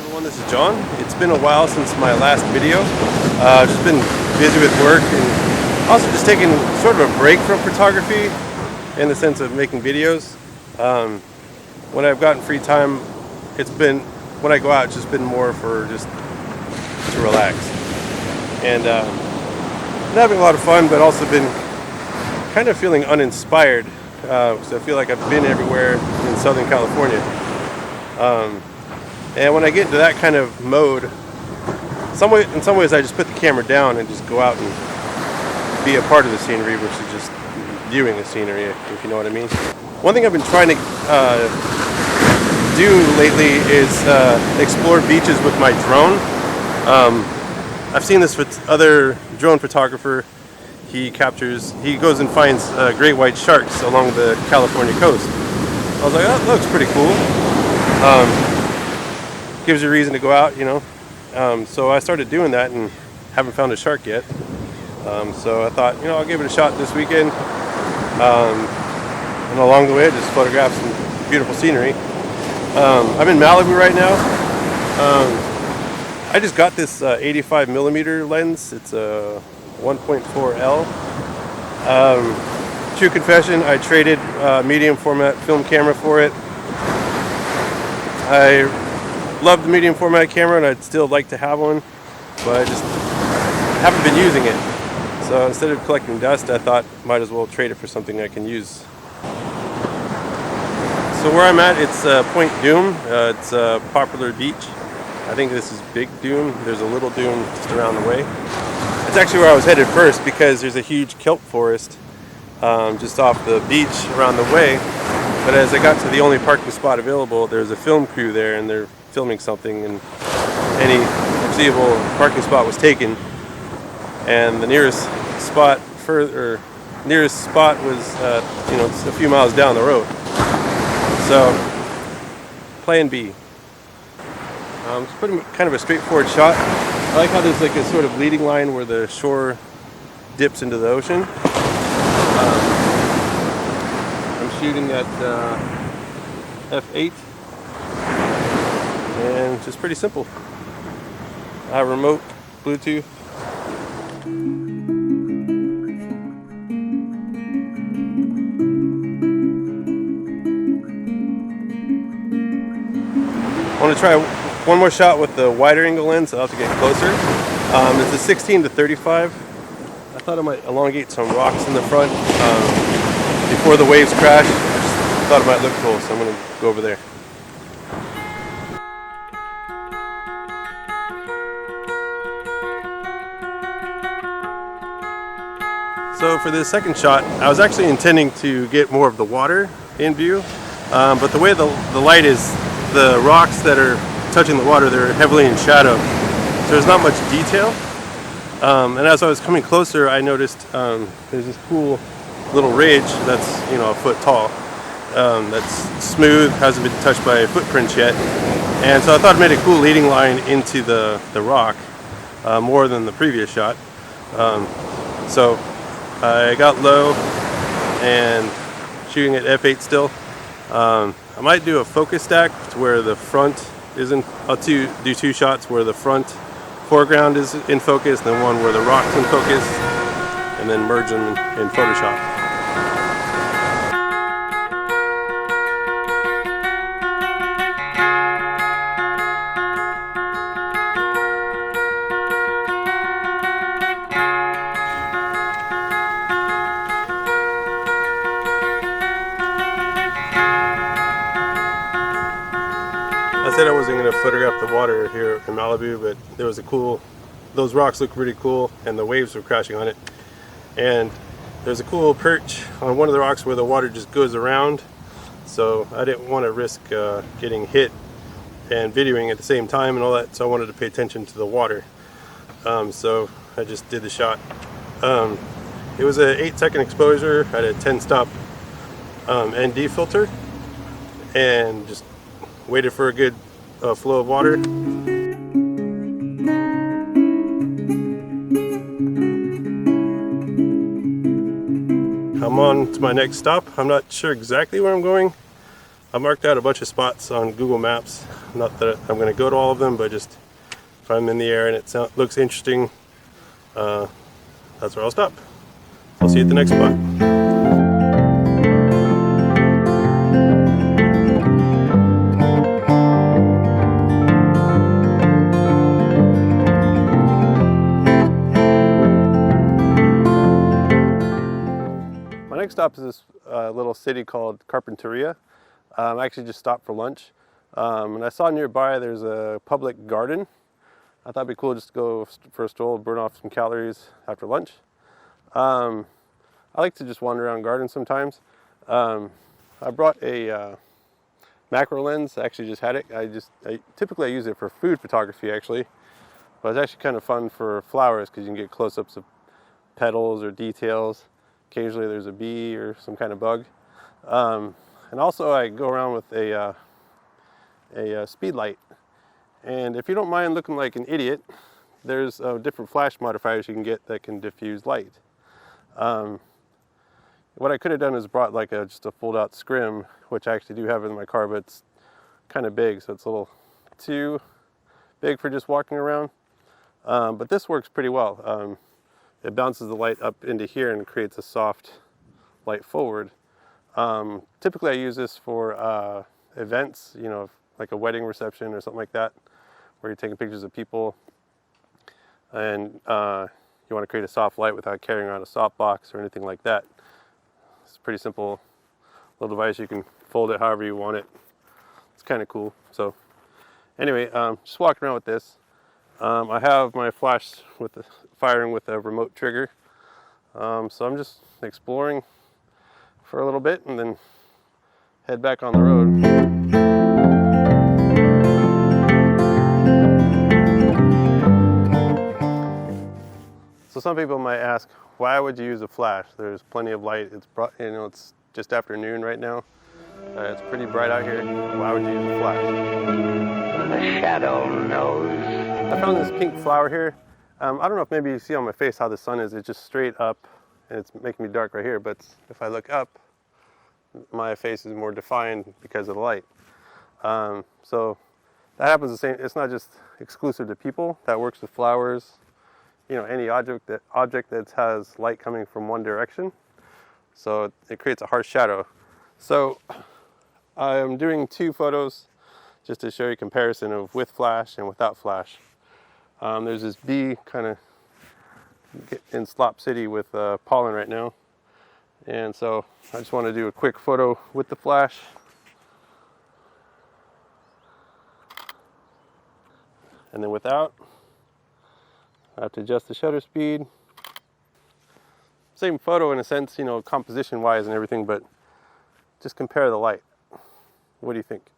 Everyone, this is John. It's been a while since my last video. Just been busy with work and also just taking sort of a break from photography in the sense of making videos. When I've gotten free time, when I go out, it's just been more for just to relax. And been having a lot of fun, but also been kind of feeling uninspired. So I feel like I've been everywhere in Southern California. And when I get into that kind of mode, in some ways I just put the camera down and just go out and be a part of the scenery versus just viewing the scenery, if you know what I mean. One thing I've been trying to do lately is explore beaches with my drone. I've seen this with other drone photographer. He goes and finds great white sharks along the California coast. I was like, that looks pretty cool. Gives you a reason to go out, you know. So I started doing that and haven't found a shark yet. So I thought, I'll give it a shot this weekend. And along the way, I just photographed some beautiful scenery. I'm in Malibu right now. I just got this 85mm lens. It's a 1.4L. True confession, I traded medium format film camera for it. I love the medium format camera and I'd still like to have one, but I just haven't been using it. So instead of collecting dust, I thought might as well trade it for something I can use. So where I'm at, it's Point Doom. It's a popular beach. I think this is Big Doom. There's a little Doom just around the way. It's actually where I was headed first because there's a huge kelp forest just off the beach around the way. But as I got to the only parking spot available, there's a film crew there and they're filming something, and any foreseeable parking spot was taken. And the nearest spot was it's a few miles down the road. So plan B. It's pretty kind of a straightforward shot. I like how there's like a sort of leading line where the shore dips into the ocean. I'm shooting at f8, and just pretty simple. I have remote, Bluetooth. I want to try one more shot with the wider angle lens. I'll have to get closer. It's a 16 to 35. I thought I might elongate some rocks in the front before the waves crash. I just thought it might look cool, so I'm going to go over there. So for this second shot, I was actually intending to get more of the water in view, but the way the light is, the rocks that are touching the water, they're heavily in shadow, so there's not much detail. And as I was coming closer, I noticed there's this cool little ridge that's a foot tall, that's smooth, hasn't been touched by footprints yet, and so I thought it made a cool leading line into the rock, more than the previous shot. So I got low and shooting at f8 still. I might do a focus stack to where the front isn't. I'll do two shots where the front foreground is in focus, and then one where the rock's in focus, and then merge them in Photoshop. I said I wasn't going to photograph the water here in Malibu, but there was those rocks look pretty cool and the waves were crashing on it. And there's a cool perch on one of the rocks where the water just goes around, so I didn't want to risk getting hit and videoing at the same time and all that, so I wanted to pay attention to the water. So I just did the shot. It was an 8-second exposure. I had a 10-stop ND filter and just waited for a good flow of water. I'm on to my next stop. I'm not sure exactly where I'm going. I marked out a bunch of spots on Google Maps. Not that I'm going to go to all of them, but just if I'm in the air and it looks interesting, that's where I'll stop. I'll see you at the next spot. My next stop is this little city called Carpenteria. I actually just stopped for lunch, and I saw nearby there's a public garden. I thought it'd be cool just to go for a stroll, burn off some calories after lunch. I like to just wander around gardens sometimes. I brought a macro lens. I actually just had it. Typically I use it for food photography actually, but it's actually kind of fun for flowers because you can get close-ups of petals or details. Occasionally there's a bee or some kind of bug. And also I go around with a speedlight. And if you don't mind looking like an idiot, there's different flash modifiers you can get that can diffuse light. What I could have done is brought like just a fold-out scrim, which I actually do have in my car, but it's kind of big, so it's a little too big for just walking around. But this works pretty well. It bounces the light up into here and creates a soft light forward. Typically I use this for events, you know, like a wedding reception or something like that, where you're taking pictures of people and you want to create a soft light without carrying around a softbox or anything like that. It's a pretty simple little device. You can fold it however you want it. It's kind of cool. So anyway, just walking around with this. I have my flash firing with a remote trigger. So I'm just exploring for a little bit and then head back on the road. So some people might ask, why would you use a flash? There's plenty of light. It's just afternoon right now. It's pretty bright out here. Why would you use a flash? The shadow knows. I found this pink flower here. I don't know if maybe you see on my face how the sun is. It's just straight up, and it's making me dark right here. But if I look up, my face is more defined because of the light. So that happens the same. It's not just exclusive to people. That works with flowers. You know, any object that has light coming from one direction. So it creates a harsh shadow. So I'm doing 2 photos just to show you a comparison of with flash and without flash. There's this bee kind of in Slop City with pollen right now. And so I just want to do a quick photo with the flash. And then without, I have to adjust the shutter speed. Same photo in a sense, you know, composition wise and everything, but just compare the light. What do you think?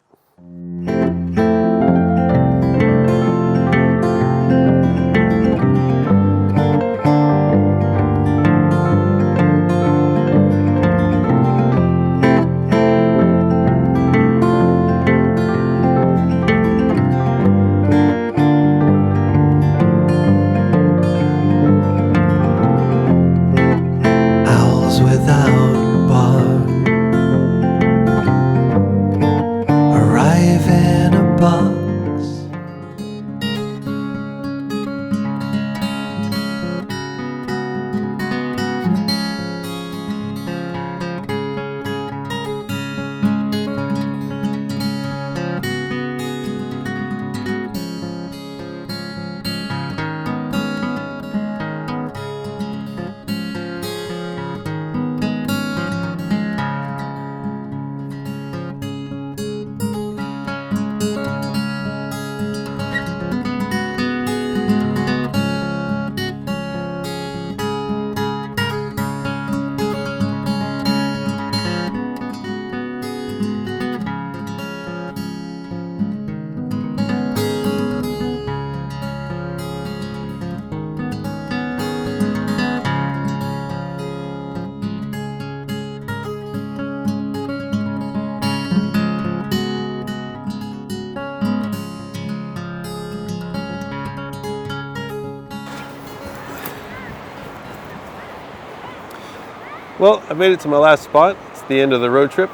Well, I made it to my last spot. It's the end of the road trip.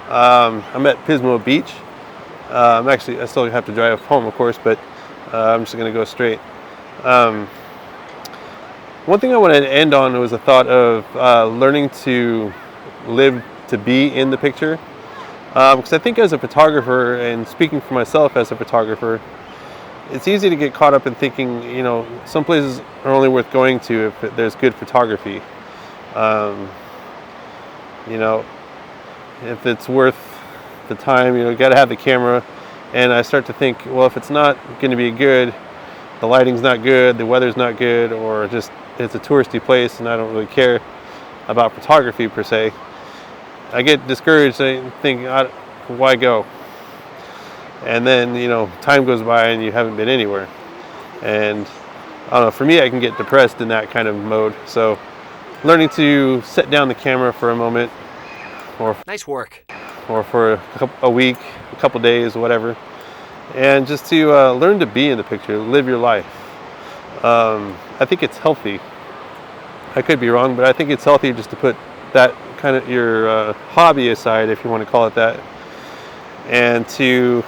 I'm at Pismo Beach. I still have to drive home, of course, but I'm just going to go straight. One thing I wanted to end on was a thought of learning to live to be in the picture. Because I think as a photographer, and speaking for myself as a photographer, it's easy to get caught up in thinking, you know, some places are only worth going to if there's good photography. You know, if it's worth the time, you know, you got to have the camera. And I start to think, well, if it's not going to be good, the lighting's not good, the weather's not good, or just it's a touristy place and I don't really care about photography per se, I get discouraged. I think, why go? And then, you know, time goes by and you haven't been anywhere. And I don't know, for me, I can get depressed in that kind of mode. So learning to set down the camera for a moment, or nice work, or for a week, a couple days, whatever, and just to learn to be in the picture, live your life. I think it's healthy. I could be wrong, but I think it's healthy just to put that kind of your hobby aside, if you want to call it that, and to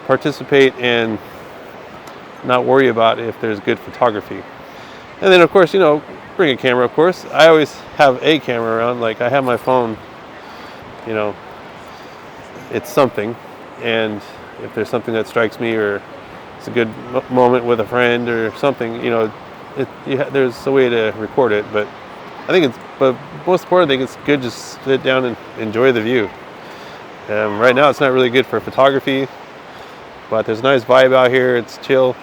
participate and not worry about if there's good photography. And then, of course, you know, bring a camera, of course. I always have a camera around. Like, I have my phone, you know, it's something. And if there's something that strikes me, or it's a good moment with a friend or something, you know, there's a way to record it. But most importantly, I think it's good just sit down and enjoy the view. Right now, it's not really good for photography, but there's a nice vibe out here. It's chill.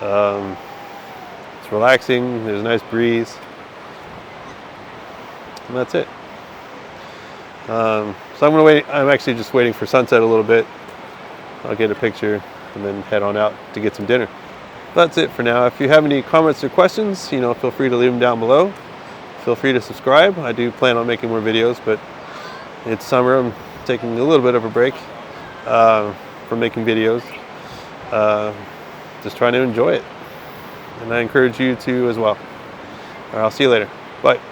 It's relaxing. There's a nice breeze. And that's it. So I'm gonna wait. I'm actually just waiting for sunset a little bit. I'll get a picture and then head on out to get some dinner. That's it for now. If you have any comments or questions, you know, feel free to leave them down below. Feel free to subscribe. I do plan on making more videos, but it's summer. I'm taking a little bit of a break from making videos. Just trying to enjoy it. And I encourage you to as well. All right, I'll see you later. Bye.